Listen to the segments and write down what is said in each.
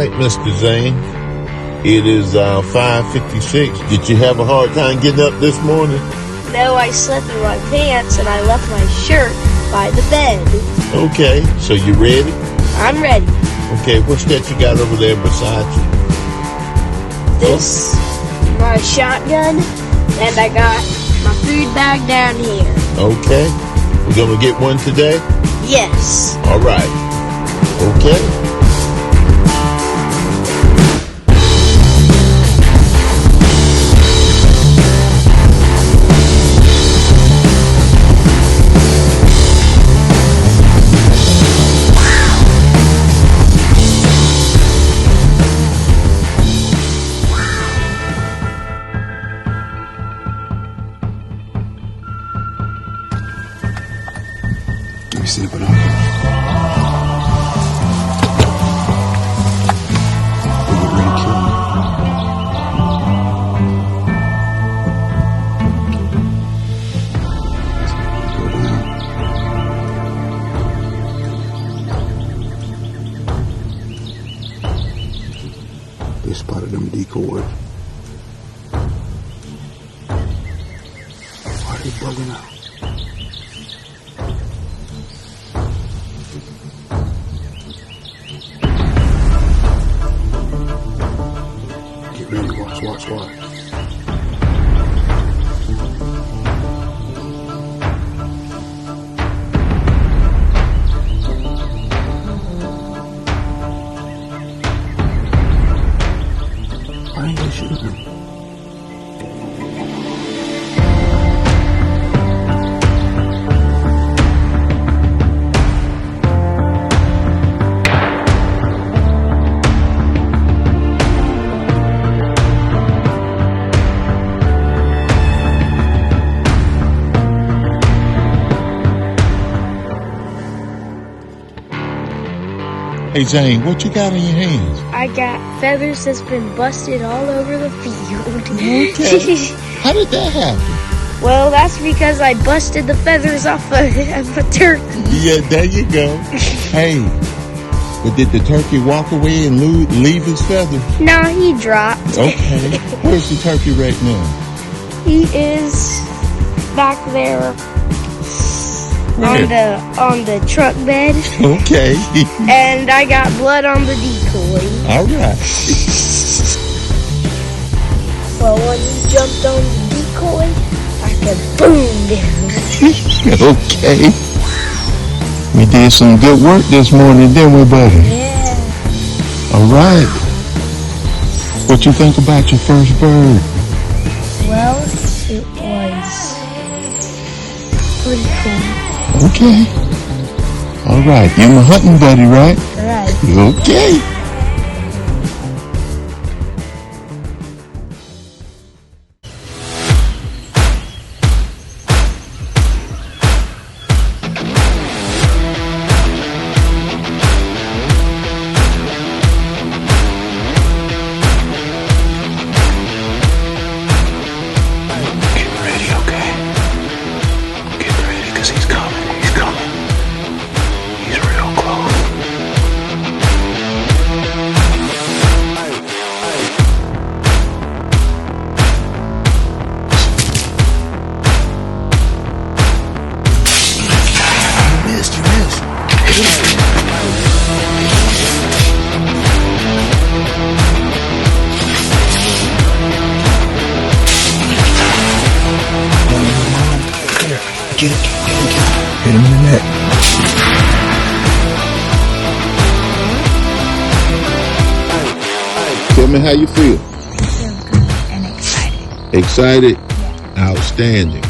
right, Mr. Zayn. It is 5:56. Did you have a hard time getting up this morning? No, I slept in my pants and I left my shirt by the bed. Okay, so you ready? I'm ready. Okay, what's that you got over there beside you? This, my shotgun, and I got my food bag down here. Okay, we're gonna get one today? Yes. All right. Okay. Let me see the binoculars. They get ready to kill me. Go down. They spotted them decoys. Why are they bugging out? Watch. Why ain't they shooting me? Hey, Zayn, what you got in your hands? I got feathers that's been busted all over the field. Okay. How did that happen? Well, that's because I busted the feathers off a turkey. Yeah, there you go. Hey, but did the turkey walk away and leave his feathers? No, he dropped. Okay. Where's the turkey right now? He is back there Where? on the truck bed. Okay. And I got blood on the decoy. All right. Well, when he jumped on the decoy, I could boom him. Okay. We did some good work this morning, didn't we, buddy? Yeah. All right. What you think about your first bird? Well, it was pretty cool. Okay. All right. You're my hunting buddy, right? Right. Okay. Get him. Hit him in the neck. Tell me how you feel. I feel good and excited. Excited? Yeah. Outstanding.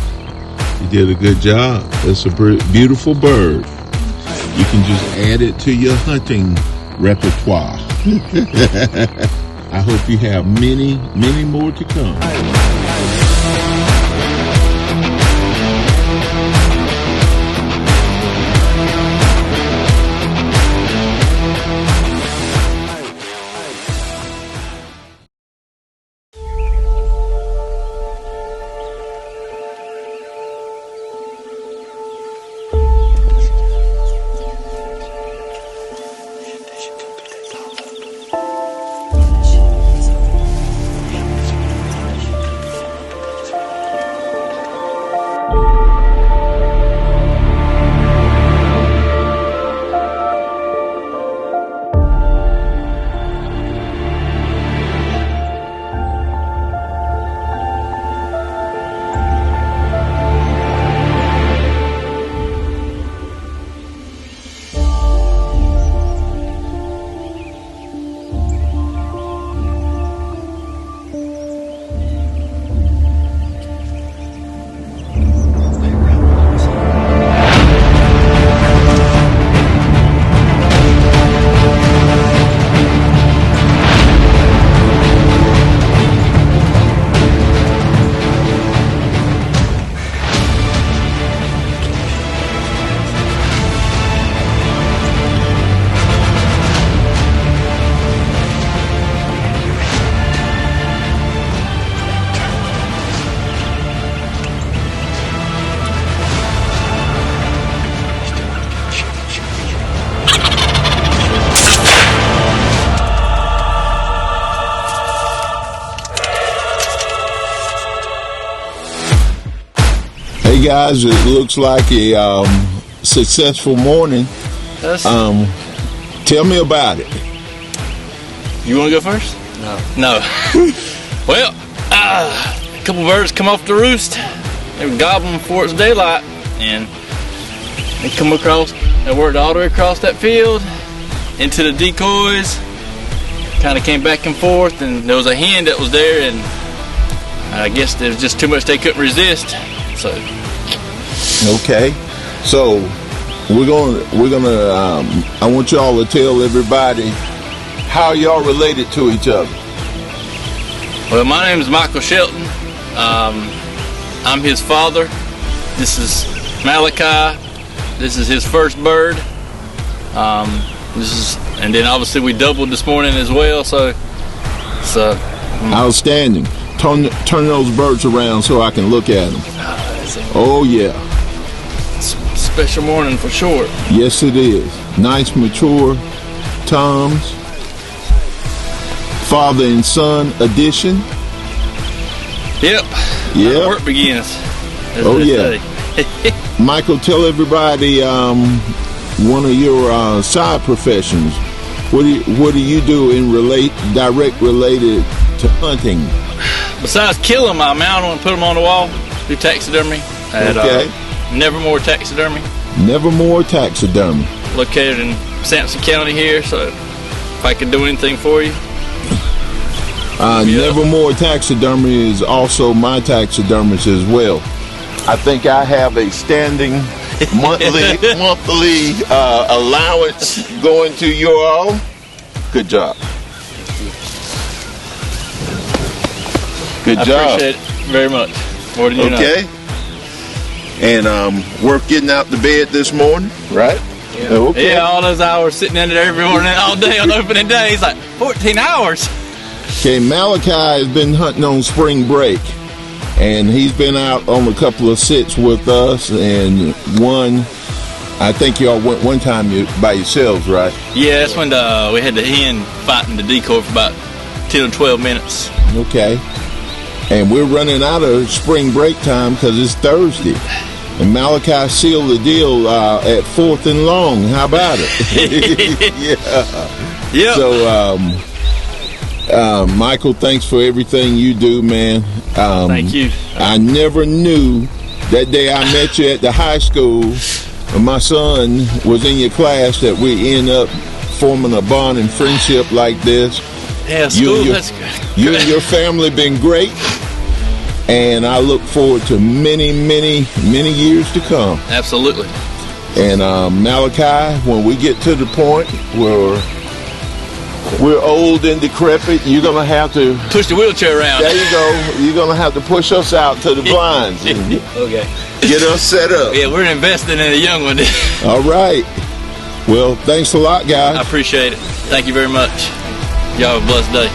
You did a good job. That's a beautiful bird. You can just add it to your hunting repertoire. I hope you have many, many more to come. guys, it looks like a successful morning. Tell me about it. You want to go first? No. Well, a couple birds come off the roost. They were gobbling before it's daylight, and they come across. They worked all the way across that field into the decoys. Kind of came back and forth, and there was a hen that was there, and I guess there was just too much they couldn't resist. So. Okay. So we're gonna. I want y'all to tell everybody how y'all related to each other. Well, my name is Michael Shelton. I'm his father. This is Malachi. This is his first bird. And then obviously we doubled this morning as well. So outstanding. Turn those birds around so I can look at them. Oh yeah. Special morning for sure. Yes, it is. Nice, mature toms. Father and son edition. Yep. Yeah. Work begins. Oh yeah. Michael, tell everybody one of your side professions. What do you do in direct related to hunting? Besides kill them, I mount them and put them on the wall. Do taxidermy at Nevermore Taxidermy. Nevermore Taxidermy. Located in Sampson County here. So if I can do anything for you. Nevermore Taxidermy is also my taxidermist as well. I think I have a standing monthly allowance going to you all. Good job. Good job. I appreciate it very much. More than you know. Okay. And worth getting out the bed this morning, right? Yeah. Okay. Yeah, all those hours sitting in there every morning, all day on opening day. It's like 14 hours. Okay, Malachi has been hunting on spring break, and he's been out on a couple of sits with us, and I think y'all went one time by yourselves, right? Yeah, that's when we had the hen fighting the decoy for about 10 or 12 minutes. Okay. And we're running out of spring break time because it's Thursday. And Malachi sealed the deal at 4th and Long. How about it? Yeah. Yep. So, Michael, thanks for everything you do, man. Thank you. I never knew that day I met you at the high school, and my son was in your class, that we end up forming a bond and friendship like this. Yeah, school, that's good. You and your family been great, and I look forward to many, many, many years to come. Absolutely. And Malachi, when we get to the point where we're old and decrepit, you're going to have to push the wheelchair around. There you go. You're going to have to push us out to the blinds and okay. Get us set up. Yeah, we're investing in a young one. All right. Well, thanks a lot, guys. I appreciate it. Thank you very much. Y'all have a blessed day.